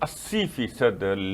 80%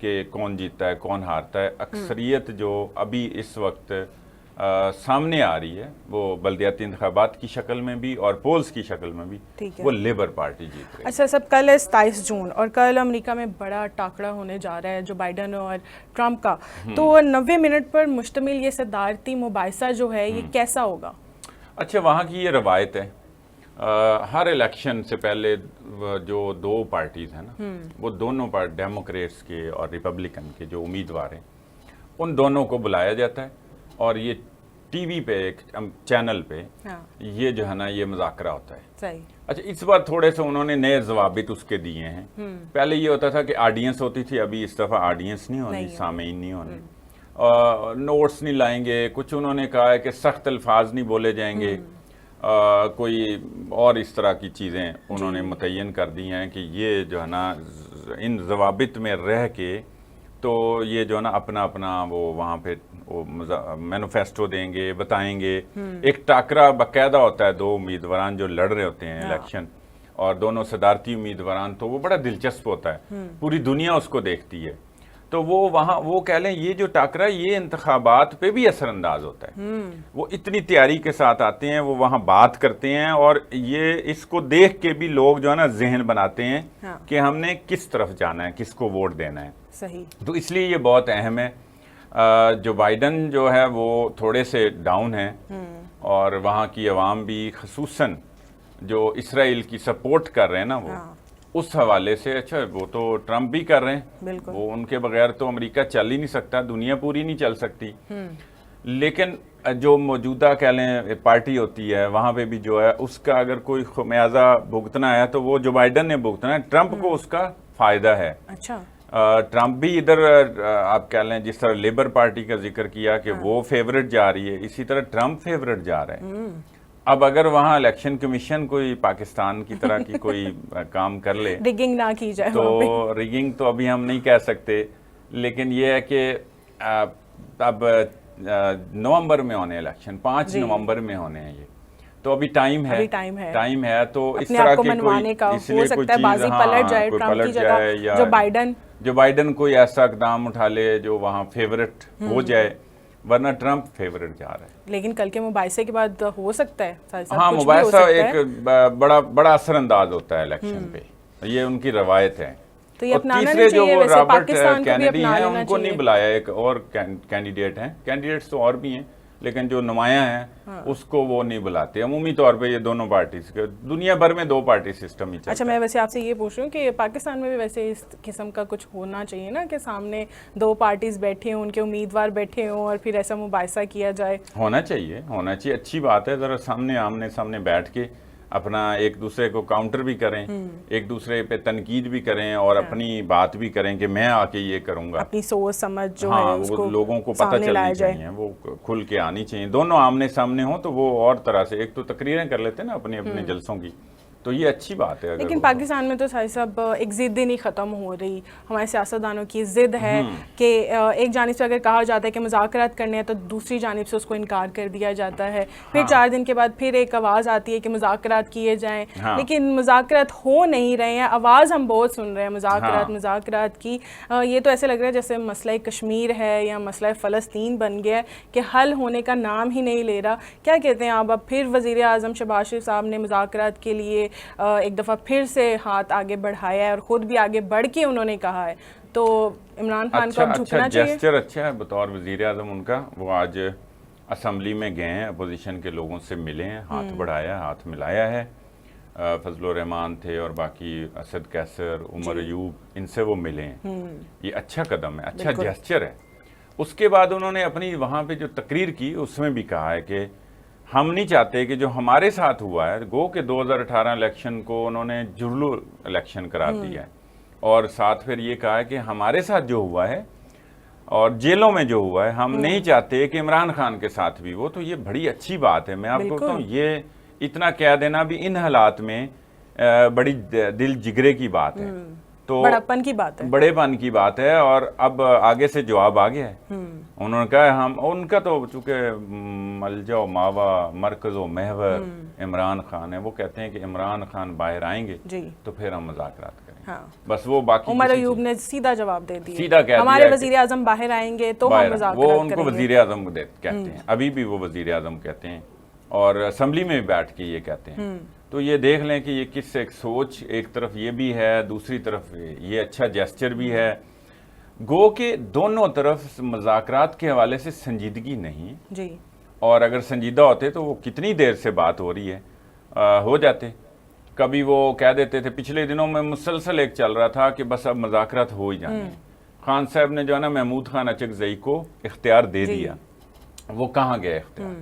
کہ کون جیتتا ہے کون ہارتا ہے. اکثریت جو ابھی اس وقت سامنے آ رہی ہے وہ بلدیاتی انتخابات کی شکل میں بھی اور پولز کی شکل میں بھی وہ لیبر پارٹی جیت رہی ہے. اچھا سب کل ہے 27 جون اور کل امریکہ میں بڑا ٹاکرا ہونے جا رہا ہے جو بائیڈن اور ٹرمپ کا. تو 90 منٹ پر مشتمل یہ صدارتی مباحثہ جو ہے یہ کیسا ہوگا؟ اچھا وہاں کی یہ روایت ہے ہر الیکشن سے پہلے جو دو پارٹیز ہیں نا وہ دونوں ڈیموکریٹس کے اور ریپبلکن کے جو امیدوار ہیں ان دونوں کو بلایا جاتا ہے اور یہ ٹی وی پہ ایک چینل پہ یہ جو ہے نا یہ مذاکرہ ہوتا ہے. صحیح. اچھا اس بار تھوڑے سے انہوں نے نئے ضوابط اس کے دیے ہیں. پہلے یہ ہوتا تھا کہ آڈینس ہوتی تھی, ابھی اس دفعہ آڈینس نہیں ہونی, سامعین نہیں ہونے, نوٹس نہیں لائیں گے, کچھ انہوں نے کہا ہے کہ سخت الفاظ نہیں بولے جائیں گے, کوئی اور اس طرح کی چیزیں انہوں نے متعین کر دی ہیں کہ یہ جو ہے نا ان ضوابط میں رہ کے تو یہ جو ہے نا اپنا اپنا وہ وہاں پہ مینوفیسٹو دیں گے, بتائیں گے. ایک ٹاکرا باقاعدہ ہوتا ہے دو امیدواران جو لڑ رہے ہوتے ہیں الیکشن اور دونوں صدارتی امیدواران, تو وہ بڑا دلچسپ ہوتا ہے, پوری دنیا اس کو دیکھتی ہے. تو وہ وہاں وہ کہہ لیں یہ جو ٹاکرا یہ انتخابات پہ بھی اثر انداز ہوتا ہے. وہ اتنی تیاری کے ساتھ آتے ہیں, وہ وہاں بات کرتے ہیں اور یہ اس کو دیکھ کے بھی لوگ جو ہے نا ذہن بناتے ہیں کہ ہم نے کس طرف جانا ہے, کس کو ووٹ دینا ہے. صحیح. تو اس لیے یہ بہت اہم ہے. جو بائیڈن جو ہے وہ تھوڑے سے ڈاؤن ہیں اور وہاں کی عوام بھی خصوصاً جو اسرائیل کی سپورٹ کر رہے ہیں نا وہ اس حوالے سے, اچھا وہ تو ٹرمپ بھی کر رہے ہیں, وہ ان کے بغیر تو امریکہ چل ہی نہیں سکتا, دنیا پوری نہیں چل سکتی. لیکن جو موجودہ کہہ لیں پارٹی ہوتی ہے وہاں پہ بھی جو ہے اس کا اگر کوئی خمیازہ بھگتنا ہے تو وہ جو بائیڈن نے بھگتنا ہے, ٹرمپ کو اس کا فائدہ ہے. اچھا ٹرمپ بھی ادھر آپ کہہ لیں جس طرح لیبر پارٹی کا ذکر کیا کہ وہ فیورٹ جا رہی ہے, اسی طرح ٹرمپ فیورٹ جا رہا ہے. اب اگر وہاں الیکشن کمیشن کوئی پاکستان کی طرح کی کوئی کام کر لے, ریگنگ نہ کی جائے, تو ریگنگ تو ابھی ہم نہیں کہہ سکتے, لیکن یہ ہے کہ اب نومبر میں ہونے الیکشن, 5 نومبر میں ہونے ہیں یہ, تو ابھی ٹائم ہے. تو اس طرح کے کوئی اس لیے کوئی چیز پلٹ جائے یا جو بائیڈن کوئی ایسا اقدام اٹھا لے جو وہاں فیورٹ ہو جائے, ورنہ ٹرمپ فیورٹ جا رہا ہے. لیکن کل کے مباحثے کے بعد ہو سکتا ہے, ہاں مباحثہ ایک بڑا اثر انداز ہوتا ہے الیکشن پہ, یہ ان کی روایت ہے. اور تیسرے جو وہ رابرٹ کینیڈی ہیں ان کو نہیں بلایا, ایک اور کینڈیڈیٹ ہیں, کینڈیڈیٹس تو اور بھی ہیں لیکن جو نمایاں ہیں اس کو وہ نہیں بلاتے. عمومی طور پہ یہ دونوں پارٹیز کے دنیا بھر میں 2 پارٹی سسٹم ہی چلتا ہے. اچھا میں ویسے آپ سے یہ پوچھ رہی ہوں کہ پاکستان میں بھی ویسے اس قسم کا کچھ ہونا چاہیے نا کہ سامنے 2 پارٹیز بیٹھے ہوں, ان کے امیدوار بیٹھے ہوں اور پھر ایسا مباحثہ کیا جائے. ہونا چاہیے, اچھی بات ہے. ذرا آمنے سامنے بیٹھ کے اپنا ایک دوسرے کو کاؤنٹر بھی کریں, ایک دوسرے پہ تنقید بھی کریں اور اپنی بات بھی کریں کہ میں آ کے یہ کروں گا. اپنی سوچ سمجھ جو ہے اس کو لوگوں کو پتہ چلنی چاہیے, وہ کھل کے آنی چاہیے. دونوں آمنے سامنے ہوں تو وہ اور طرح سے, ایک تو تقریریں کر لیتے ہیں نا اپنے جلسوں کی, تو یہ اچھی بات ہے. لیکن پاکستان میں تو صاحب ایک ضد ہی نہیں ختم ہو رہی. ہمارے سیاستدانوں کی ضد ہے کہ ایک جانب سے اگر کہا جاتا ہے کہ مذاکرات کرنے ہیں تو دوسری جانب سے اس کو انکار کر دیا جاتا ہے. پھر 4 دن کے بعد پھر ایک آواز آتی ہے کہ مذاکرات کیے جائیں, لیکن مذاکرات ہو نہیں رہے ہیں. آواز ہم بہت سن رہے ہیں مذاکرات کی. یہ تو ایسے لگ رہا ہے جیسے مسئلہ کشمیر ہے یا مسئلہ فلسطین بن گیا ہے کہ حل ہونے کا نام ہی نہیں لے رہا. کیا کہتے ہیں آپ؟ اب پھر وزیر اعظم شہباز شریف صاحب نے مذاکرات کے لیے ایک دفعہ پھر سے ہاتھ آگے بڑھایا ہے اور خود بھی آگے بڑھ کے انہوں نے کہا ہے, تو عمران خان کو اب جھکنا چاہیے. جیسچر اچھا ہے بطور وزیر اعظم ان کا. وہ آج اسمبلی میں گئے ہیں, اپوزیشن کے لوگوں سے ملے ہیں, ہاتھ بڑھایا, ہاتھ ملایا ہے. فضل الرحمان تھے اور باقی اسد کیسر, عمر ایوب, ان سے وہ ملے ہیں. یہ اچھا قدم ہے, اچھا جیسچر ہے. اس کے بعد انہوں نے اپنی وہاں پہ جو تقریر کی اس میں بھی کہا ہے کہ ہم نہیں چاہتے کہ جو ہمارے ساتھ ہوا ہے, گو کہ 2018 الیکشن کو انہوں نے جھرلو الیکشن قرار دیا ہے, اور ساتھ پھر یہ کہا ہے کہ ہمارے ساتھ جو ہوا ہے اور جیلوں میں جو ہوا ہے ہم نہیں چاہتے کہ عمران خان کے ساتھ بھی وہ. تو یہ بڑی اچھی بات ہے. میں آپ کو کہتا ہوں یہ اتنا کہہ دینا بھی ان حالات میں بڑی دل جگرے کی بات ہے, تو بڑے پن کی بات ہے. اور اب آگے سے جواب آ گیا ہے. انہوں نے کہا ان کا تو چونکہ ملجا و ماوا, مرکز و محور عمران خان ہے, وہ کہتے ہیں کہ عمران خان باہر آئیں گے تو پھر ہم مذاکرات کریں گے. ہاں بس وہ باقی عمر ایوب نے سیدھا جواب دے دیا، سیدھا کہہ دیا ہمارے وزیر اعظم باہر آئیں گے تو ہم وہ مذاکرات ان کو کریں گے۔ وزیر اعظم کہتے ہیں، ابھی بھی وہ وزیر اعظم کہتے ہیں اور اسمبلی میں بھی بیٹھ کے یہ کہتے ہیں۔ تو یہ دیکھ لیں کہ یہ کس ایک سوچ، ایک طرف یہ بھی ہے، دوسری طرف یہ اچھا جیسچر بھی ہے، گو کہ دونوں طرف مذاکرات کے حوالے سے سنجیدگی نہیں، جی، اور اگر سنجیدہ ہوتے تو وہ کتنی دیر سے بات ہو رہی ہے، ہو جاتے۔ کبھی وہ کہہ دیتے تھے، پچھلے دنوں میں مسلسل ایک چل رہا تھا کہ بس اب مذاکرات ہو ہی جانے، خان صاحب نے جو ہے نا محمود خان اچکزئی کو اختیار دے دیا، وہ کہاں گئے اختیار؟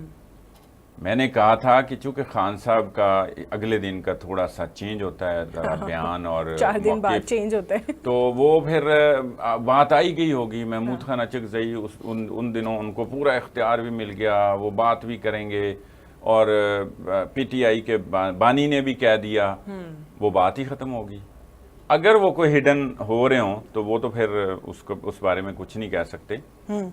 میں نے کہا تھا کہ چونکہ خان صاحب کا اگلے دن کا تھوڑا سا چینج ہوتا ہے ذرا بیان اور 4 دن بعد موقف، چینج ہوتے ہیں، تو وہ پھر بات آئی گئی ہوگی۔ محمود خان اچکزئی ان دنوں ان کو پورا اختیار بھی مل گیا، وہ بات بھی کریں گے، اور پی ٹی آئی کے بانی نے بھی کہہ دیا، وہ بات ہی ختم ہوگی۔ اگر وہ کوئی ہڈن ہو رہے ہوں تو وہ تو پھر اس بارے میں کچھ نہیں کہہ سکتے،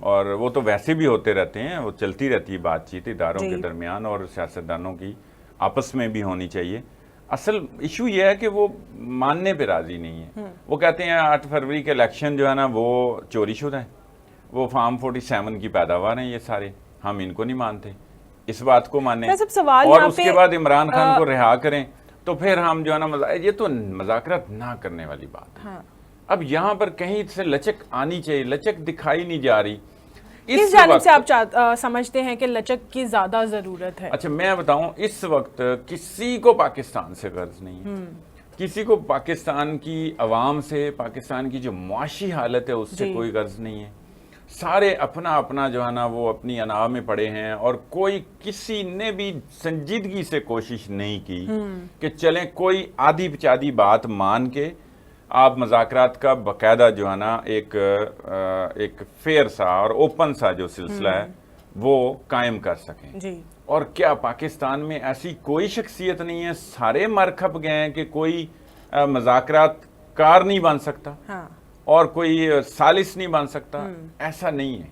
اور وہ تو ویسے بھی ہوتے رہتے ہیں، وہ چلتی رہتی ہے بات چیت اداروں کے درمیان، اور سیاستدانوں کی آپس میں بھی ہونی چاہیے۔ اصل ایشو یہ ہے کہ وہ ماننے پہ راضی نہیں ہے۔ وہ کہتے ہیں 8 فروری کے الیکشن جو ہے نا وہ چوری شدہ ہیں، وہ فارم 47 کی پیداوار ہیں، یہ سارے ہم ان کو نہیں مانتے، اس بات کو مانیں، اور اس کے بعد عمران خان کو رہا کریں، تو پھر ہم جو ہے نا یہ تو مذاکرات نہ کرنے والی بات ہے۔ اب یہاں پر کہیں سے لچک آنی چاہیے، لچک دکھائی نہیں جا رہی۔ کس جانب سے آپ سمجھتے ہیں کہ لچک کی زیادہ ضرورت ہے؟ اچھا میں بتاؤں، اس وقت کسی کو پاکستان سے غرض نہیں ہے، کسی کو پاکستان کی عوام سے، پاکستان کی جو معاشی حالت ہے اس سے کوئی غرض نہیں ہے۔ سارے اپنا اپنا جو ہے نا وہ اپنی انا میں پڑے ہیں، اور کوئی کسی نے بھی سنجیدگی سے کوشش نہیں کی کہ چلیں کوئی آدھی پچادی بات مان کے آپ مذاکرات کا باقاعدہ جو ہے نا ایک فیئر سا اور اوپن سا جو سلسلہ ہے وہ قائم کر سکیں۔ جی، اور کیا پاکستان میں ایسی کوئی شخصیت نہیں ہے، سارے مر کھپ گئے ہیں کہ کوئی مذاکرات کار نہیں بن سکتا اور کوئی سالس نہیں بن سکتا؟ ایسا نہیں ہے۔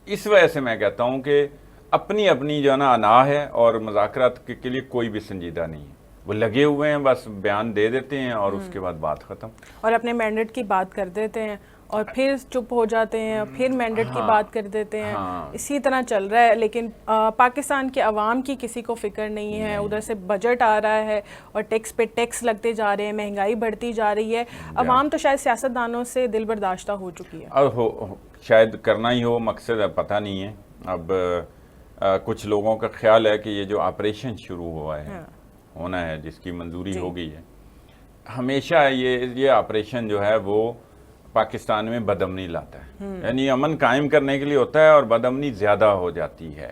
اس وجہ سے میں کہتا ہوں کہ اپنی اپنی جو ہے نا انا ہے، اور مذاکرات کے لیے کوئی بھی سنجیدہ نہیں ہے، وہ لگے ہوئے ہیں، بس بیان دے دیتے ہیں اور اس کے بعد بات ختم، اور اپنے مینڈیٹ کی بات کر دیتے ہیں اور پھر چپ ہو جاتے ہیں، پھر مینڈیٹ کی بات کر دیتے ہیں، اسی طرح چل رہا ہے۔ لیکن پاکستان کے عوام کی کسی کو فکر نہیں ہے، ادھر سے بجٹ آ رہا ہے اور ٹیکس پہ ٹیکس لگتے جا رہے ہیں، مہنگائی بڑھتی جا رہی ہے، عوام تو شاید سیاستدانوں سے دل برداشتہ ہو چکی ہے۔ اور شاید کرنا ہی ہو، مقصد پتہ نہیں ہے۔ اب کچھ لوگوں کا خیال ہے کہ یہ جو آپریشن شروع ہوا ہے، ہونا ہے، جس کی منظوری ہو گئی ہے، ہمیشہ یہ آپریشن جو ہے وہ پاکستان میں بدامنی لاتا ہے، یعنی امن قائم کرنے کے لیے ہوتا ہے اور بدامنی زیادہ ہو جاتی ہے۔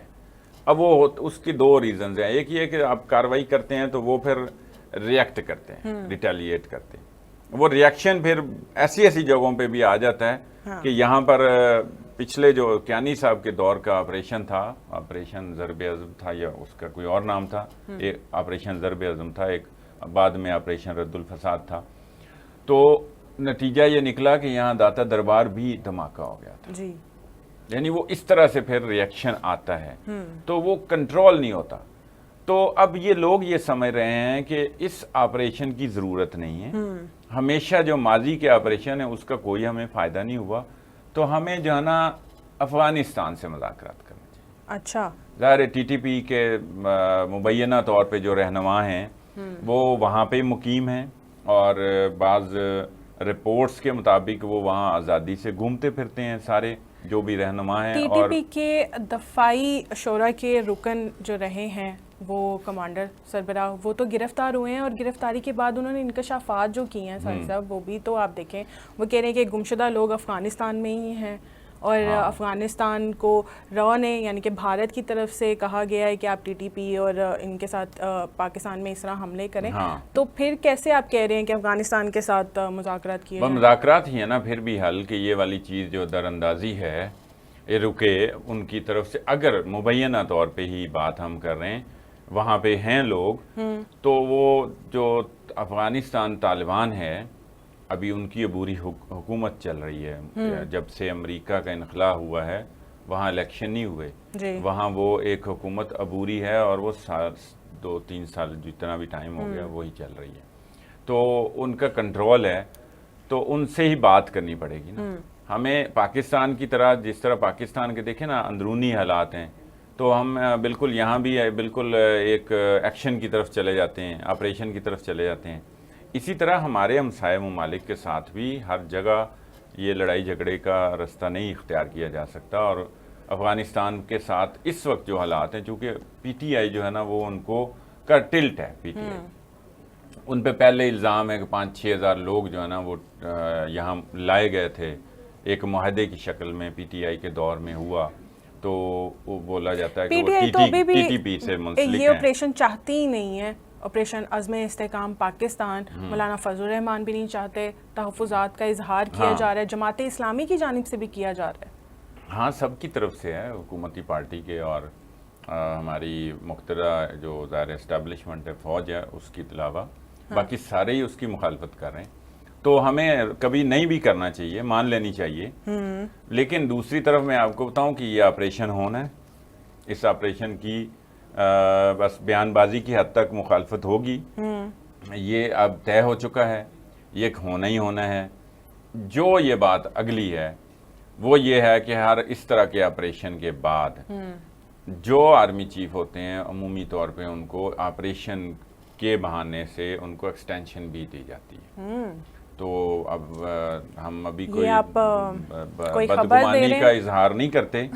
اب وہ اس کی 2 ریزنز ہیں، ایک یہ کہ آپ کاروائی کرتے ہیں تو وہ پھر ریئیکٹ کرتے ہیں، ریٹیلیٹ کرتے ہیں، وہ ریئیکشن پھر ایسی جگہوں پہ بھی آ جاتا ہے کہ یہاں پر پچھلے جو کیانی صاحب کے دور کا آپریشن تھا، آپریشن ضرب عظم تھا یا اس کا کوئی اور نام تھا، ایک آپریشن ضرب عظم تھا، ایک بعد میں آپریشن رد الفساد تھا، تو نتیجہ یہ نکلا کہ یہاں داتا دربار بھی دھماکہ ہو گیا تھا۔ جی، یعنی وہ اس طرح سے پھر ریئیکشن آتا ہے تو وہ کنٹرول نہیں ہوتا۔ تو اب یہ لوگ یہ سمجھ رہے ہیں کہ اس آپریشن کی ضرورت نہیں ہے، ہمیشہ جو ماضی کے آپریشن ہے اس کا کوئی ہمیں فائدہ نہیں ہوا، تو ہمیں جو ہے نا افغانستان سے مذاکرات کرنا چاہیے۔ اچھا، ظاہر ٹی ٹی پی کے مبینہ طور پہ جو رہنما ہیں وہ وہاں پہ مقیم ہیں، اور بعض رپورٹس کے مطابق وہ وہاں آزادی سے گھومتے پھرتے ہیں سارے جو بھی رہنما ہیں۔ ٹی ٹی پی کے دفاعی شورا کے رکن جو رہے ہیں وہ کمانڈر سربراہ، وہ تو گرفتار ہوئے ہیں، اور گرفتاری کے بعد انہوں نے انکشافات جو کی ہیں سر صاحب، وہ بھی تو آپ دیکھیں، وہ کہہ رہے ہیں کہ گمشدہ لوگ افغانستان میں ہی ہیں، اور افغانستان کو رو نے یعنی کہ بھارت کی طرف سے کہا گیا ہے کہ آپ ٹی ٹی پی اور ان کے ساتھ پاکستان میں اس طرح حملے کریں، تو پھر کیسے آپ کہہ رہے ہیں کہ افغانستان کے ساتھ مذاکرات کیے جائیں؟ مذاکرات ہی ہے نا پھر بھی حل، کہ یہ والی چیز جو در اندازی ہے یہ رکے ان کی طرف سے۔ اگر مبینہ طور پہ ہی بات ہم کر رہے ہیں، وہاں پہ ہیں لوگ، تو وہ جو افغانستان طالبان ہے، ابھی ان کی عبوری حکومت چل رہی ہے، جب سے امریکہ کا انخلاء ہوا ہے وہاں الیکشن نہیں ہوئے، وہاں وہ ایک حکومت عبوری ہے، اور وہ 2-3 سال جتنا بھی ٹائم ہو گیا وہی چل رہی ہے۔ تو ان کا کنٹرول ہے، تو ان سے ہی بات کرنی پڑے گی نا. ہمیں پاکستان کی طرح، جس طرح پاکستان کے دیکھیں نا اندرونی حالات ہیں، تو ہم بالکل یہاں بھی بالکل ایک ایکشن کی طرف چلے جاتے ہیں، آپریشن کی طرف چلے جاتے ہیں. اسی طرح ہمارے ہمسائے ممالک کے ساتھ بھی ہر جگہ یہ لڑائی جھگڑے کا رستہ نہیں اختیار کیا جا سکتا. اور افغانستان کے ساتھ اس وقت جو حالات ہیں، چونکہ پی ٹی آئی جو ہے نا وہ ان کو کا ٹلٹ ہے. پی ٹی آئی ان پہ پہلے الزام ہے کہ 5-6 ہزار لوگ جو ہے نا وہ یہاں لائے گئے تھے، ایک معاہدے کی شکل میں پی ٹی آئی کے دور میں ہوا. تو وہ بولا جاتا ہے کہ وہ ٹی ٹی پی سے منسلک ہیں. یہ آپریشن چاہتی ہی نہیں ہے، آپریشن عزم استحکام پاکستان. مولانا فضل الرحمان بھی نہیں چاہتے. تحفظات کا اظہار کیا جا رہا ہے، جماعت اسلامی کی جانب سے بھی کیا جا رہا ہے. ہاں، سب کی طرف سے ہے، حکومتی پارٹی کے اور ہماری مقتدر جو ظاہر اسٹیبلشمنٹ ہے، فوج ہے، اس کے علاوہ باقی سارے ہی اس کی مخالفت کر رہے ہیں. تو ہمیں کبھی نہیں بھی کرنا چاہیے، مان لینی چاہیے. لیکن دوسری طرف میں آپ کو بتاؤں کہ یہ آپریشن ہونا ہے، اس آپریشن کی بس بیان بازی کی حد تک مخالفت ہوگی. یہ اب طے ہو چکا ہے، یہ ہونا ہی ہونا ہے. جو یہ بات اگلی ہے وہ یہ ہے کہ ہر اس طرح کے آپریشن کے بعد جو آرمی چیف ہوتے ہیں عمومی طور پہ ان کو آپریشن کے بہانے سے ان کو ایکسٹینشن بھی دی جاتی ہے. تو اب ہم ابھی کوئی بدگمانی کا اظہار نہیں کرتے،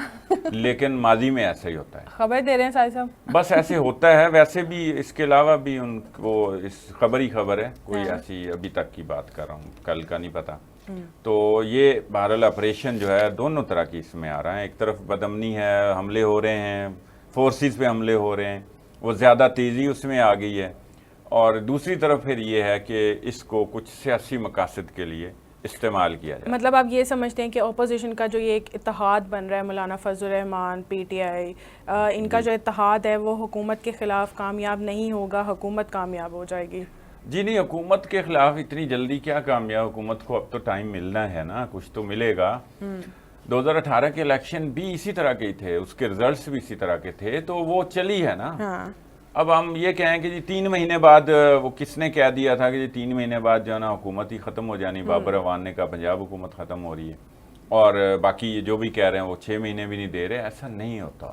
لیکن ماضی میں ایسا ہی ہوتا ہے. خبر دے رہے ہیں صاحب صاحب؟ بس ایسے ہوتا ہے. ویسے بھی اس کے علاوہ بھی ان کو اس خبر ہی خبر ہے، کوئی ایسی ابھی تک کی بات کر رہا ہوں، کل کا نہیں پتا. تو یہ بہرحال آپریشن جو ہے دونوں طرح کی اس میں آ رہا ہے. ایک طرف بدامنی ہے، حملے ہو رہے ہیں، فورسز پہ حملے ہو رہے ہیں، وہ زیادہ تیزی اس میں آ گئی ہے. اور دوسری طرف پھر یہ ہے کہ اس کو کچھ سیاسی مقاصد کے لیے استعمال کیا جائے. مطلب آپ یہ سمجھتے ہیں کہ اپوزیشن کا جو یہ ایک اتحاد بن رہا ہے، مولانا فضل الرحمان، پی ٹی آئی، ان کا جو اتحاد ہے وہ حکومت کے خلاف کامیاب نہیں ہوگا، حکومت کامیاب ہو جائے گی؟ جی نہیں، حکومت کے خلاف اتنی جلدی کیا کامیاب؟ حکومت کو اب تو ٹائم ملنا ہے نا، کچھ تو ملے گا. 2018 کے الیکشن بھی اسی طرح کے تھے، اس کے ریزلٹس بھی اسی طرح کے تھے، تو وہ چلی ہے نا. اب ہم یہ کہیں کہ جی 3 مہینے بعد، وہ کس نے کہہ دیا تھا کہ جی 3 مہینے بعد جو ہے نا حکومت ہی ختم ہو جانی. بابر اعوان نے کہا پنجاب حکومت ختم ہو رہی ہے، اور باقی جو بھی کہہ رہے ہیں وہ 6 مہینے بھی نہیں دے رہے. ایسا نہیں ہوتا.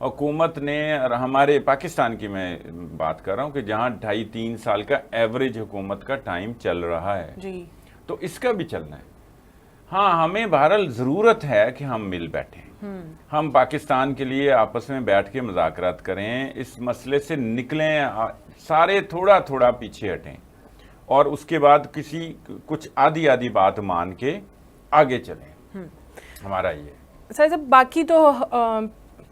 حکومت نے، ہمارے پاکستان کی میں بات کر رہا ہوں کہ جہاں 2.5-3 سال کا ایوریج حکومت کا ٹائم چل رہا ہے، تو اس کا بھی چلنا ہے. ہاں، ہمیں بہرحال ضرورت ہے کہ ہم مل بیٹھیں، ہم پاکستان کے لیے آپس میں بیٹھ کے مذاکرات کریں، اس مسئلے سے نکلیں، سارے تھوڑا تھوڑا پیچھے ہٹیں، اور اس کے بعد کچھ آدھی بات مان کے آگے چلیں. ہمارا یہ سر باقی تو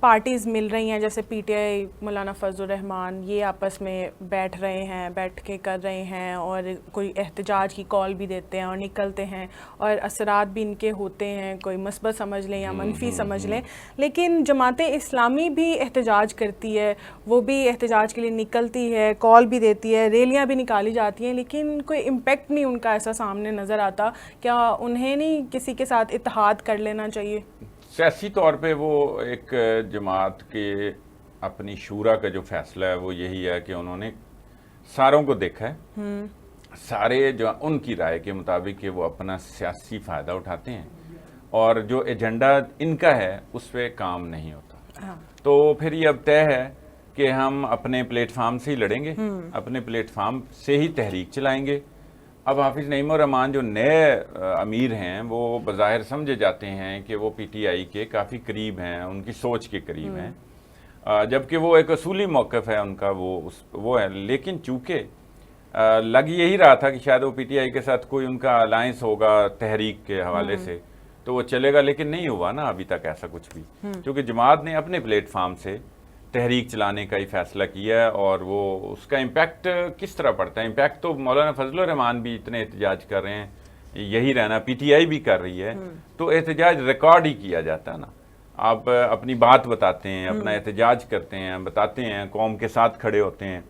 پارٹیز مل رہی ہیں، جیسے پی ٹی آئی، مولانا فضل الرحمان، یہ آپس میں بیٹھ رہے ہیں، بیٹھ کے کر رہے ہیں، اور کوئی احتجاج کی کال بھی دیتے ہیں اور نکلتے ہیں، اور اثرات بھی ان کے ہوتے ہیں، کوئی مثبت سمجھ لیں یا منفی سمجھ لیں. لیکن جماعت اسلامی بھی احتجاج کرتی ہے، وہ بھی احتجاج کے لیے نکلتی ہے، کال بھی دیتی ہے، ریلیاں بھی نکالی جاتی ہیں، لیکن کوئی امپیکٹ نہیں ان کا ایسا سامنے نظر آتا. کیا انہیں نہیں کسی کے ساتھ اتحاد کر لینا چاہیے؟ سیاسی طور پہ وہ ایک جماعت کے اپنی شورا کا جو فیصلہ ہے وہ یہی ہے کہ انہوں نے ساروں کو دیکھا ہے، سارے جو ان کی رائے کے مطابق کہ وہ اپنا سیاسی فائدہ اٹھاتے ہیں، اور جو ایجنڈا ان کا ہے اس پہ کام نہیں ہوتا. تو پھر یہ اب طے ہے کہ ہم اپنے پلیٹ فارم سے ہی لڑیں گے، اپنے پلیٹ فارم سے ہی تحریک چلائیں گے. اب حافظ نعیم الرحمان جو نئے امیر ہیں، وہ بظاہر سمجھے جاتے ہیں کہ وہ پی ٹی آئی کے کافی قریب ہیں، ان کی سوچ کے قریب ہیں، جبکہ وہ ایک اصولی موقف ہے ان کا، وہ ہے. لیکن چونکہ لگ یہی رہا تھا کہ شاید وہ پی ٹی آئی کے ساتھ کوئی ان کا الائنس ہوگا تحریک کے حوالے سے، تو وہ چلے گا، لیکن نہیں ہوا نا ابھی تک ایسا کچھ بھی، کیونکہ جماعت نے اپنے پلیٹ فارم سے تحریک چلانے کا ہی فیصلہ کیا ہے. اور وہ اس کا امپیکٹ کس طرح پڑتا ہے؟ امپیکٹ تو مولانا فضل الرحمان بھی اتنے احتجاج کر رہے ہیں، یہی رہنا، پی ٹی آئی بھی کر رہی ہے، تو احتجاج ریکارڈ ہی کیا جاتا ہے نا. آپ اپنی بات بتاتے ہیں، اپنا احتجاج کرتے ہیں، بتاتے ہیں، قوم کے ساتھ کھڑے ہوتے ہیں.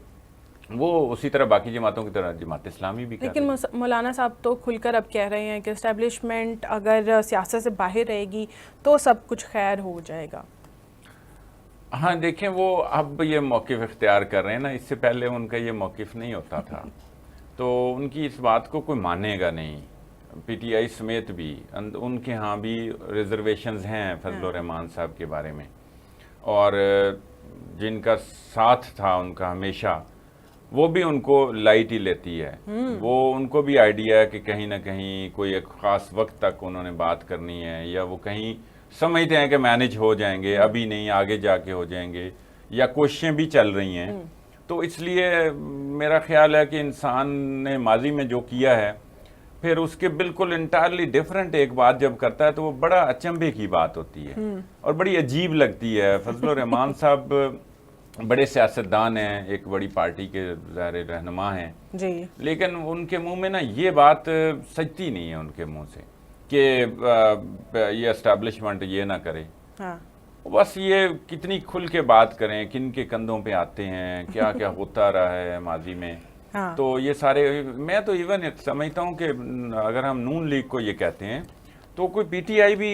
وہ اسی طرح باقی جماعتوں کی طرح جماعت اسلامی بھی کر رہی ہے. لیکن مولانا صاحب تو کھل کر اب کہہ رہے ہیں کہ اسٹیبلشمنٹ اگر سیاست سے باہر رہے گی تو سب کچھ خیر ہو جائے گا. ہاں دیکھیں، وہ اب یہ موقف اختیار کر رہے ہیں نا، اس سے پہلے ان کا یہ موقف نہیں ہوتا تھا. تو ان کی اس بات کو کوئی مانے گا نہیں. پی ٹی آئی سمیت بھی ان کے ہاں بھی ریزرویشنز ہیں فضل الرحمان صاحب کے بارے میں, اور جن کا ساتھ تھا ان کا ہمیشہ, وہ بھی ان کو لائٹ ہی لیتی ہے. وہ ان کو بھی آئیڈیا ہے کہ کہیں نہ کہیں کوئی ایک خاص وقت تک انہوں نے بات کرنی ہے, یا وہ کہیں سمجھتے ہیں کہ مینج ہو جائیں گے, ابھی نہیں آگے جا کے ہو جائیں گے, یا کوششیں بھی چل رہی ہیں. تو اس لیے میرا خیال ہے کہ انسان نے ماضی میں جو کیا ہے, پھر اس کے بالکل انٹائرلی ڈیفرنٹ ایک بات جب کرتا ہے تو وہ بڑا اچنبھے کی بات ہوتی ہے اور بڑی عجیب لگتی ہے. فضل الرحمان صاحب بڑے سیاستدان ہیں, ایک بڑی پارٹی کے ظاہر رہنما ہیں جی, لیکن ان کے منہ میں نا یہ بات سجتی نہیں ہے ان کے منہ سے کہ یہ اسٹیبلشمنٹ یہ نہ کرے. بس یہ کتنی کھل کے بات کریں, کن کے کندھوں پہ آتے ہیں, کیا کیا ہوتا رہا ہے ماضی میں. تو یہ سارے, میں تو ایون سمجھتا ہوں کہ اگر ہم نون لیگ کو یہ کہتے ہیں تو کوئی پی ٹی آئی بھی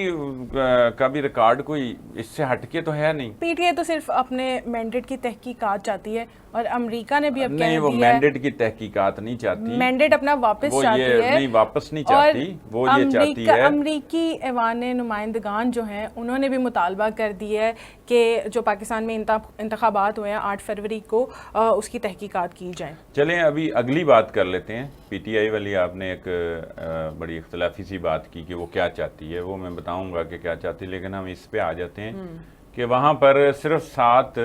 کا بھی ریکارڈ کوئی اس سے ہٹ کے تو ہے نہیں. پی ٹی آئی تو صرف اپنے مینڈیٹ کی تحقیقات چاہتی ہے, اور امریکہ نے بھی اب نہیں, وہ مینڈیٹ کی تحقیقات نہیں چاہتی, مینڈیٹ اپنا واپس چاہتی ہے. نہیں, واپس نہیں چاہتی, وہ یہ چاہتی ہے. امریکی ایوان نمائندگان جو ہیں انہوں نے بھی مطالبہ کر دیا ہے کہ جو پاکستان میں انتخابات ہوئے ہیں 8 فروری کو, اس کی تحقیقات کی جائیں. چلیں ابھی اگلی بات کر لیتے ہیں. پی ٹی آئی والی آپ نے ایک بڑی اختلافی سی بات کی کہ وہ کیا چاہتی ہے, وہ میں بتاؤں گا کہ کیا چاہتی ہے, لیکن ہم اس پہ آ جاتے ہیں کہ وہاں پر صرف 7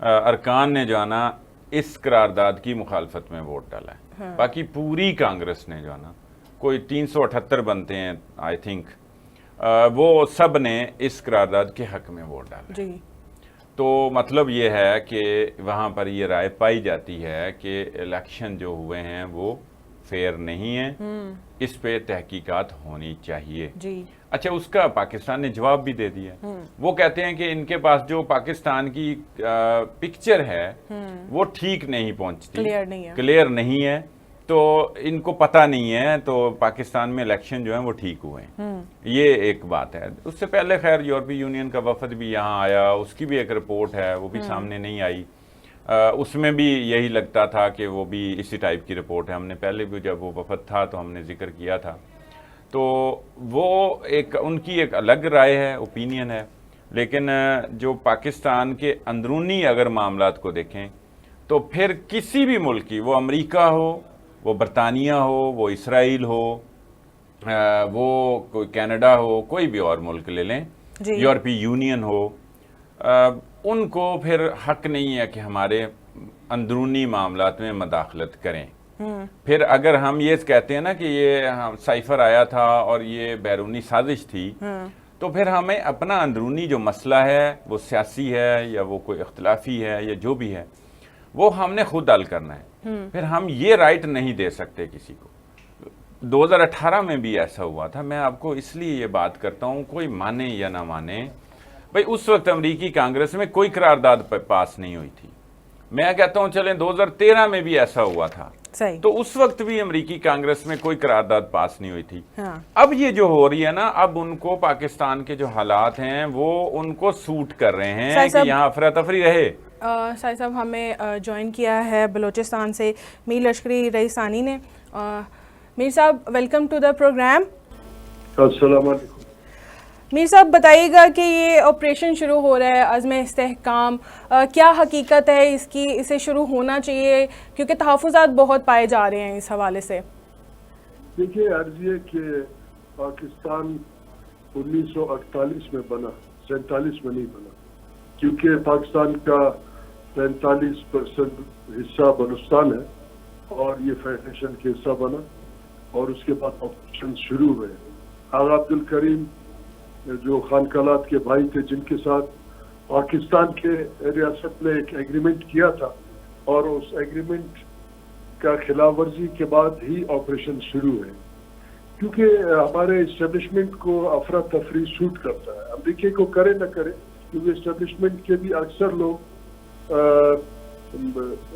ارکان نے جو ہے نا اس قرارداد کی مخالفت میں ووٹ ڈالا ہے. باقی پوری کانگریس نے جو ہے نا, کوئی 378 بنتے ہیں آئی تھنک, وہ سب نے اس قرارداد کے حق میں ووٹ ڈالا. جی, تو مطلب یہ ہے کہ وہاں پر یہ رائے پائی جاتی ہے کہ الیکشن جو ہوئے ہیں وہ فیئر نہیں ہیں, اس پہ تحقیقات ہونی چاہیے. جی, اچھا, اس کا پاکستان نے جواب بھی دے دیا. وہ کہتے ہیں کہ ان کے پاس جو پاکستان کی پکچر ہے وہ ٹھیک نہیں پہنچتی, کلیئر نہیں ہے, تو ان کو پتہ نہیں ہے, تو پاکستان میں الیکشن جو ہیں وہ ٹھیک ہوئے ہیں. یہ ایک بات ہے. اس سے پہلے خیر یورپی یونین کا وفد بھی یہاں آیا, اس کی بھی ایک رپورٹ ہے, وہ بھی سامنے نہیں آئی. اس میں بھی یہی لگتا تھا کہ وہ بھی اسی ٹائپ کی رپورٹ ہے. ہم نے پہلے بھی جب وہ وفد تھا تو ہم نے ذکر کیا تھا. تو وہ ایک ان کی ایک الگ رائے ہے, اوپینین ہے, لیکن جو پاکستان کے اندرونی اگر معاملات کو دیکھیں تو پھر کسی بھی ملک کی, وہ امریکہ ہو, وہ برطانیہ ہو, وہ اسرائیل ہو, وہ کوئی کینیڈا ہو, کوئی بھی اور ملک لے لیں, یورپی یونین ہو, ان کو پھر حق نہیں ہے کہ ہمارے اندرونی معاملات میں مداخلت کریں. پھر اگر ہم یہ کہتے ہیں نا کہ یہ سائفر آیا تھا اور یہ بیرونی سازش تھی, تو پھر ہمیں اپنا اندرونی جو مسئلہ ہے, وہ سیاسی ہے یا وہ کوئی اختلافی ہے یا جو بھی ہے, وہ ہم نے خود حل کرنا ہے. پھر ہم یہ رائٹ نہیں دے سکتے کسی کو. 2018 میں بھی ایسا ہوا تھا. میں آپ کو اس لیے یہ بات کرتا ہوں, کوئی مانے یا نہ مانے, بھئی اس وقت امریکی کانگریس میں کوئی قرارداد پاس نہیں ہوئی تھی. میں کہتا ہوں چلیں 2013 میں بھی ایسا ہوا تھا, تو اس وقت بھی امریکی کانگریس میں کوئی قرارداد پاس نہیں ہوئی تھی. اب یہ جو ہو رہی ہے نا, اب ان کو پاکستان کے جو حالات ہیں وہ ان کو سوٹ کر رہے ہیں کہ یہاں افراتفری رہے. سائی صاحب, ہمیں جوائن کیا ہے بلوچستان سے میر لشکری رئیسانی نے. میر صاحب, ویلکم ٹو دا پروگرام. السلام علیکم. میر صاحب بتائیے گا کہ یہ آپریشن شروع ہو رہا ہے عزم استحکام, کیا حقیقت ہے اس کی, اسے شروع ہونا چاہیے کیونکہ تحفظات بہت پائے جا رہے ہیں اس حوالے سے. دیکھیے, عرض یہ کہ پاکستان 1948 میں بنا, 47 میں نہیں بنا, کیونکہ پاکستان کا 45% حصہ بلوچستان ہے اور یہ فیڈریشن کے حصہ بنا, اور اس کے بعد آپریشن شروع ہوئے. آغا عبد الکریم جو خانقلات کے بھائی تھے, جن کے ساتھ پاکستان کے ریاست نے ایک ایگریمنٹ کیا تھا, اور اس ایگریمنٹ کا خلاف ورزی کے بعد ہی آپریشن شروع ہے. کیونکہ ہمارے اسٹیبلشمنٹ کو افراتفری سوٹ کرتا ہے, امریکہ کو کرے نہ کرے, کیونکہ اسٹیبلشمنٹ کے بھی اکثر لوگ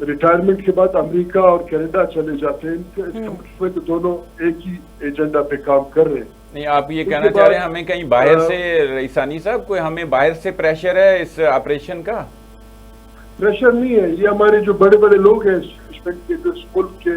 ریٹائرمنٹ کے بعد امریکہ اور کینیڈا چلے جاتے ہیں. اس تو دونوں ایک ہی ایجنڈا پہ کام کر رہے ہیں. نہیں, آپ یہ کہنا چاہ رہے ہیں ہمیں کہیں باہر سے, رئیسانی صاحب, کوئی ہمیں باہر سے پریشر ہے اس آپریشن کا؟ پریشر نہیں ہے, یہ ہمارے جو بڑے بڑے لوگ ہیں اسٹیبلشمنٹ کے, جو اس ملک کے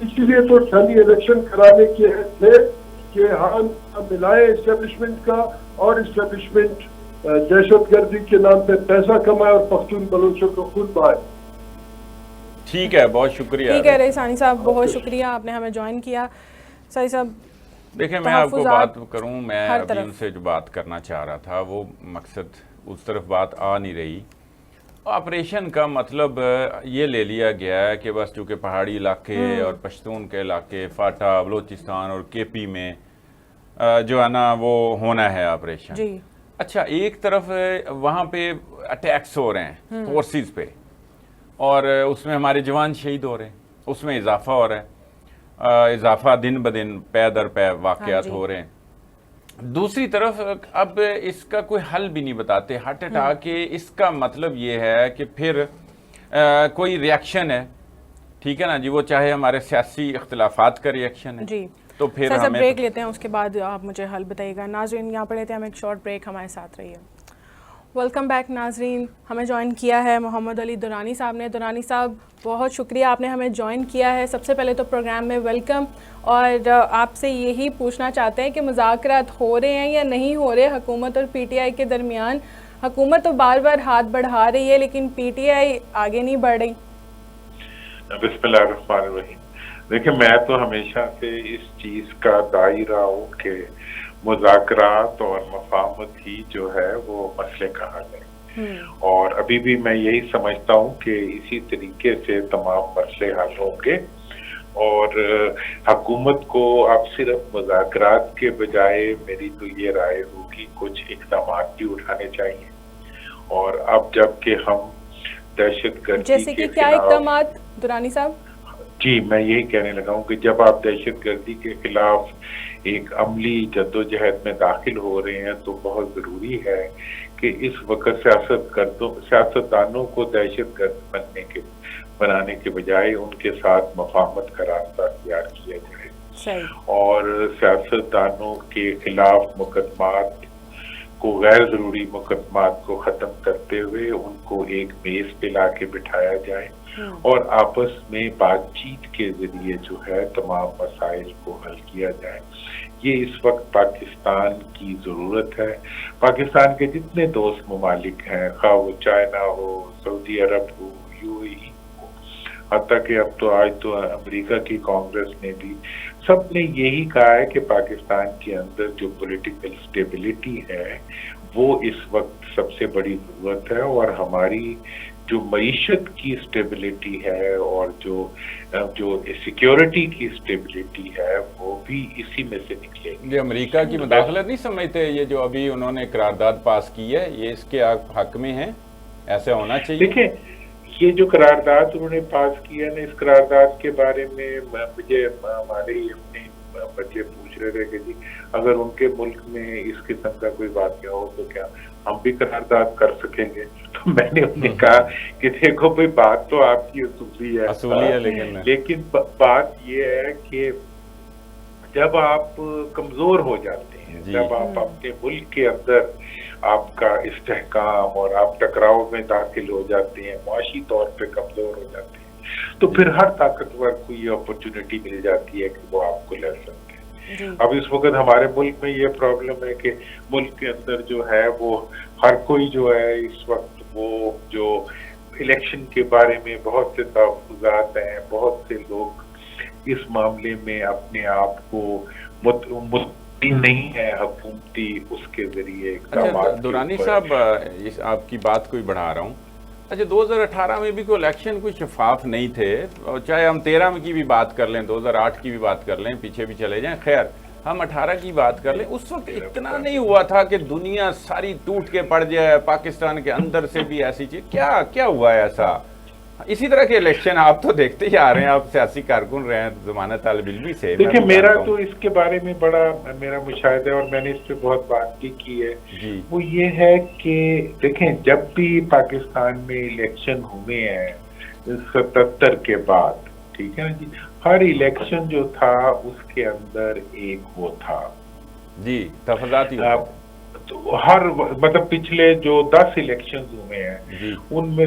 اسی لیے تو ٹھنڈی الیکشن کرانے کے تھے کہ ہم ملائے اسٹیبلشمنٹ کا اور اسٹیبلشمنٹ دہشت گردی کے نام پہ پیسہ کمائے اور پختون بلوچوں کو خود بہائے. ٹھیک ہے، بہت شکریہ. ٹھیک ہے رئیس ثانی صاحب، بہت شکریہ، آپ نے ہمیں جوائن کیا. سعید صاحب دیکھیں میں آپ کو بات کروں، میں ہر ابھی طرف ان سے جو بات کرنا چاہ رہا تھا وہ مقصد اس طرف بات آ نہیں رہی. آپریشن کا مطلب یہ لے لیا گیا ہے کہ بس چونکہ پہاڑی علاقے اور پشتون کے علاقے فاٹا، بلوچستان اور کے پی میں جو ہے نا وہ ہونا ہے آپریشن. جی اچھا، ایک طرف وہاں پہ اٹیکس ہو رہے ہیں فورسز پہ اور اس میں ہمارے جوان شہید ہو رہے ہیں، اس میں اضافہ ہو رہا ہے، اضافہ دن بدن پے در پے واقعات ہو رہے ہیں. دوسری طرف اب اس کا کوئی حل بھی نہیں بتاتے، ہٹ ہٹا کے اس کا مطلب یہ ہے کہ پھر کوئی ریاکشن ہے، ٹھیک ہے نا جی، وہ چاہے ہمارے سیاسی اختلافات کا ریاکشن ہے جی. تو پھر سر ہمیں بریک لیتے ہیں، اس کے بعد آپ مجھے حل بتائیے گا. ناظرین یہاں پر لیتے ہیں ہم ایک شارٹ بریک، ہمارے ساتھ رہیے. ویلکم بیک ناظرین. ہمیں جوائن کیا ہے محمد علی درانی صاحب نے. درانی صاحب بہت شکریہ، آپ نے ہمیں جوائن کیا ہے. سب سے پہلے تو پروگرام میں ویلکم، اور آپ سے یہی پوچھنا چاہتے ہیں کہ مذاکرات ہو رہے ہیں یا نہیں ہو رہے حکومت اور پی ٹی آئی کے درمیان؟ حکومت تو بار بار ہاتھ بڑھا رہی ہے لیکن پی ٹی آئی آگے نہیں بڑھ رہی. بسم اللہ الرحمن الرحیم. دیکھیں میں تو ہمیشہ سے اس چیز کا داعی رہا ہوں کہ مذاکرات اور مفاہمت ہی جو ہے وہ مسئلے کا حل ہے، اور ابھی بھی میں یہی سمجھتا ہوں کہ اسی طریقے سے تمام مسئلے حل ہوں گے. اور حکومت کو اب صرف مذاکرات کے بجائے میری تو یہ رائے ہوگی کچھ اقدامات بھی اٹھانے چاہیے. اور اب جب کہ ہم دہشت گردی جیسے کہ کیا اقدامات درانی صاحب؟ جی میں یہی کہنے لگا ہوں کہ جب آپ دہشت گردی کے خلاف ایک عملی جدوجہد میں داخل ہو رہے ہیں تو بہت ضروری ہے کہ اس وقت سیاستدانوں کو دہشت گرد بنانے کے بجائے ان کے ساتھ مفاہمت کا راستہ اختیار کیا جائے، اور سیاستدانوں کے خلاف مقدمات کو، غیر ضروری مقدمات کو ختم کرتے ہوئے ان کو ایک میز پہ لا کے بٹھایا جائے اور آپس میں بات چیت کے ذریعے جو ہے تمام مسائل کو حل کیا جائے. یہ اس وقت پاکستان کی ضرورت ہے. پاکستان کے جتنے دوست ممالک ہیں، خواہ وہ China who, Saudi Arab who, you اے ای ہو، حتیٰ کہ اب تو آج تو امریکہ کی کانگریس نے بھی، سب نے یہی کہا ہے کہ پاکستان کے اندر جو پولیٹیکل سٹیبلٹی ہے وہ اس وقت سب سے بڑی ضرورت ہے، اور ہماری جو معیشت کی سٹیبلٹی ہے اور جو سیکیورٹی کی سٹیبلٹی ہے وہ بھی اسی میں سے نکلے گی. یہ امریکہ کی مداخلت نہیں سمجھتے؟ یہ جو ابھی انہوں نے قرارداد پاس کی ہے یہ اس کے حق میں ہے، ایسا ہونا چاہیے؟ دیکھیں یہ جو قرارداد انہوں نے پاس کیا نا، اس قرارداد کے بارے میں مجھے ہمارے اپنے بچے پوچھ رہے تھے کہ جی اگر ان کے ملک میں اس قسم کا کوئی واقعہ ہو تو کیا ہم بھی قرارداد کر سکیں گے؟ تو میں نے انہیں کہا کہ دیکھو بھائی بات تو آپ کی اصولی ہے لیکن بات یہ ہے کہ جب آپ کمزور ہو جاتے ہیں، جب آپ اپنے ملک کے اندر آپ کا استحکام اور آپ ٹکراؤ میں داخل ہو جاتے ہیں، معاشی طور پہ کمزور ہو جاتے ہیں، تو پھر ہر طاقتور کو یہ اپرچونٹی مل جاتی ہے کہ وہ آپ کو لڑ سکتے ہیں. اب اس وقت ہمارے ملک میں یہ پرابلم ہے کہ ملک کے اندر جو ہے وہ ہر کوئی جو ہے اس وقت وہ جو الیکشن کے بارے میں بہت سے تحفظات ہیں، بہت سے لوگ اس معاملے میں اپنے آپ کو مطمئن نہیں ہے حکومتی اس کے ذریعے اقدامات. درانی صاحب آپ کی بات کو ہی بڑھا رہا ہوں. اچھا 2018 میں بھی کوئی الیکشن کوئی شفاف نہیں تھے، چاہے ہم 13 کی بھی بات کر لیں، 2008 کی بھی بات کر لیں، پیچھے بھی چلے جائیں، خیر ہم 18 کی بات کر لیں، اس وقت اتنا نہیں ہوا تھا کہ دنیا ساری ٹوٹ کے پڑ جائے، پاکستان کے اندر سے بھی ایسی چیز کیا ہوا ہے ایسا؟ اسی طرح کے الیکشن آپ تو دیکھتے ہی آ رہے ہیں، آپ سیاسی کارکن رہے ہیں زمانہ طالب علمی سے. دیکھیں میرا تو اس کے بارے میں بڑا میرا مشاہدہ ہے اور میں نے اس پہ بہت بات بھی کی ہے. وہ یہ ہے کہ دیکھیں جب بھی پاکستان میں الیکشن ہوئے ہیں 77 کے بعد، ٹھیک ہے نا جی، ہر الیکشن جو تھا اس کے اندر ایک وہ تھا جی تفاضاتی، ہر مطلب پچھلے جو 10 الیکشنز ہوئے ہیں ان میں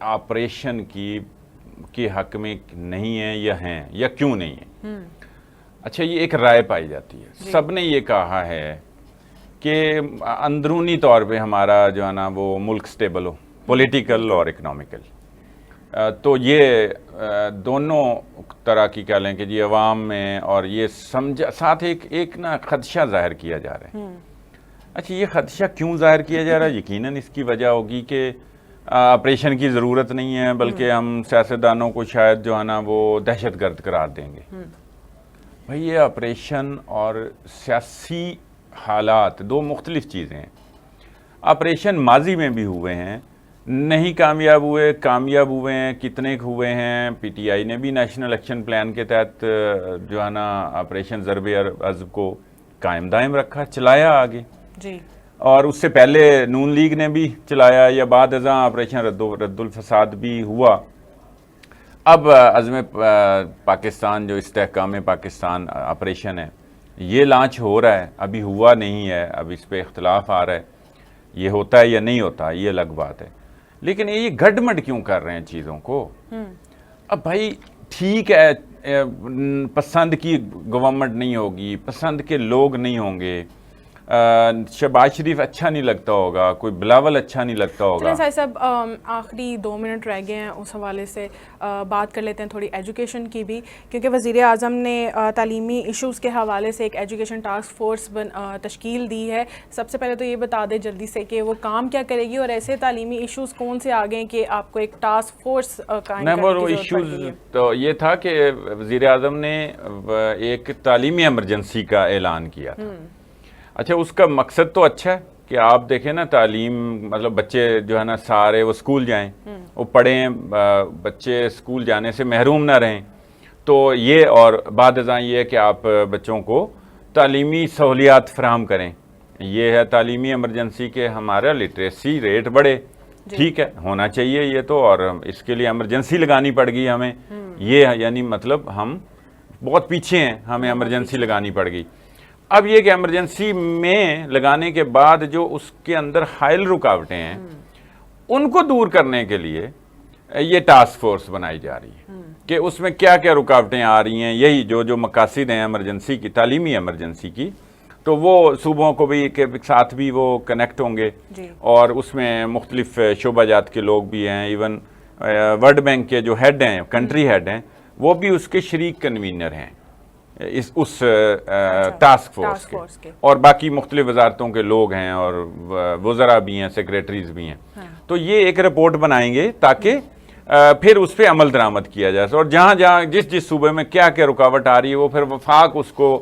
آپریشن کی حق میں نہیں ہیں یا کیوں نہیں ہیں. اچھا یہ ایک رائے پائی جاتی ہے, سب نے یہ کہا ہے کہ اندرونی طور پہ ہمارا جو ہے نا وہ ملک سٹیبل ہو, پولیٹیکل اور اکنامیکل. تو یہ دونوں طرح کی کہہ لیں کہ جی عوام میں, اور یہ ساتھ ایک نا خدشہ ظاہر کیا جا رہا ہے. اچھا یہ خدشہ کیوں ظاہر کیا جا رہا ہے؟ یقیناً اس کی وجہ ہوگی کہ آپریشن کی ضرورت نہیں ہے, بلکہ ہم سیاستدانوں کو شاید جو ہے نا وہ دہشت گرد قرار دیں گے. بھئی یہ آپریشن اور سیاسی حالات دو مختلف چیزیں ہیں. آپریشن ماضی میں بھی ہوئے ہیں, نہیں کامیاب ہوئے, کامیاب ہوئے ہیں, کتنے ہوئے ہیں. پی ٹی آئی نے بھی نیشنل ایکشن پلان کے تحت جو ہے نا آپریشن ضرب عضب کو قائم دائم رکھا, چلایا آگے. جی. اور اس سے پہلے نون لیگ نے بھی چلایا, یا بعد ازاں آپریشن رد الفساد بھی ہوا. اب عزم پاکستان جو استحکام پاکستان آپریشن ہے یہ لانچ ہو رہا ہے, ابھی ہوا نہیں ہے, اب اس پہ اختلاف آ رہا ہے, یہ ہوتا ہے یا نہیں ہوتا یہ الگ بات ہے. لیکن یہ گڈمڈ کیوں کر رہے ہیں چیزوں کو؟ اب بھائی ٹھیک ہے, پسند کی گورنمنٹ نہیں ہوگی, پسند کے لوگ نہیں ہوں گے, شہباز شریف اچھا نہیں لگتا ہوگا, کوئی بلاول اچھا نہیں لگتا ہوگا. چلیں صاحب آخری 2 منٹ رہ گئے ہیں, اس حوالے سے بات کر لیتے ہیں تھوڑی ایجوکیشن کی بھی, کیونکہ وزیر اعظم نے تعلیمی ایشوز کے حوالے سے ایک ایجوکیشن ٹاسک فورس تشکیل دی ہے. سب سے پہلے تو یہ بتا دیں جلدی سے کہ وہ کام کیا کرے گی, اور ایسے تعلیمی ایشوز کون سے آگے ہیں کہ آپ کو ایک ٹاسک فورس قائم کرنے کی ضرورت پڑ ایشوز گئی ہے؟ تو یہ تھا کہ وزیر اعظم نے ایک تعلیمی ایمرجنسی کا اعلان کیا تھا. اچھا اس کا مقصد تو اچھا ہے کہ آپ دیکھیں نا تعلیم, مطلب بچے جو ہے نا سارے وہ اسکول جائیں, وہ پڑھیں, بچے اسکول جانے سے محروم نہ رہیں. تو یہ, اور بعد ازاں یہ ہے کہ آپ بچوں کو تعلیمی سہولیات فراہم کریں. یہ ہے تعلیمی ایمرجنسی کے ہمارا لٹریسی ریٹ بڑھے. ٹھیک ہے, ہونا چاہیے یہ تو, اور اس کے لیے ایمرجنسی لگانی پڑ گئی ہمیں. یہ یعنی مطلب ہم بہت پیچھے ہیں, ہمیں ایمرجنسی لگانی پڑ گئی. اب یہ کہ ایمرجنسی میں لگانے کے بعد جو اس کے اندر حائل رکاوٹیں ہیں ان کو دور کرنے کے لیے یہ ٹاسک فورس بنائی جا رہی ہے کہ اس میں کیا کیا رکاوٹیں آ رہی ہیں, یہی جو مقاصد ہیں ایمرجنسی کی, تعلیمی ایمرجنسی کی, تو وہ صوبوں کو بھی کے ساتھ بھی وہ کنیکٹ ہوں گے. اور اس میں مختلف شعبہ جات کے لوگ بھی ہیں, ایون ورلڈ بینک کے جو ہیڈ ہیں, کنٹری ہیڈ ہیں, وہ بھی اس کے شریک کنوینر ہیں اس ٹاسک فورس کے, اور باقی مختلف وزارتوں کے لوگ ہیں, اور وزراء بھی ہیں, سیکریٹریز بھی ہیں. تو یہ ایک رپورٹ بنائیں گے تاکہ پھر اس پہ عمل درآمد کیا جائے, اور جہاں جہاں جس صوبے میں کیا کیا رکاوٹ آ رہی ہے وہ پھر وفاق اس کو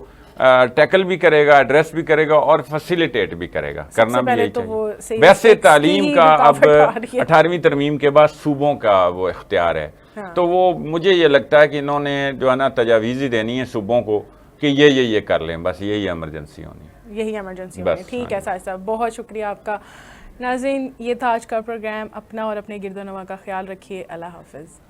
ٹیکل بھی کرے گا, ایڈریس بھی کرے گا, اور فیسیلیٹیٹ بھی کرے گا. کرنا بھی یہی چاہیے. ویسے تعلیم کا اب 18ویں ترمیم کے بعد صوبوں کا وہ اختیار ہے, تو وہ مجھے یہ لگتا ہے کہ انہوں نے جو ہے نا تجاویزی دینی ہے صوبوں کو کہ یہ کر لیں, بس یہی ایمرجنسی ہونی ہے, یہی ایمرجنسی ہونی ہے. ٹھیک ہے ساجد صاحب, بہت شکریہ آپ کا. ناظرین یہ تھا آج کا پروگرام. اپنا اور اپنے گرد و نواح کا خیال رکھیے. اللہ حافظ.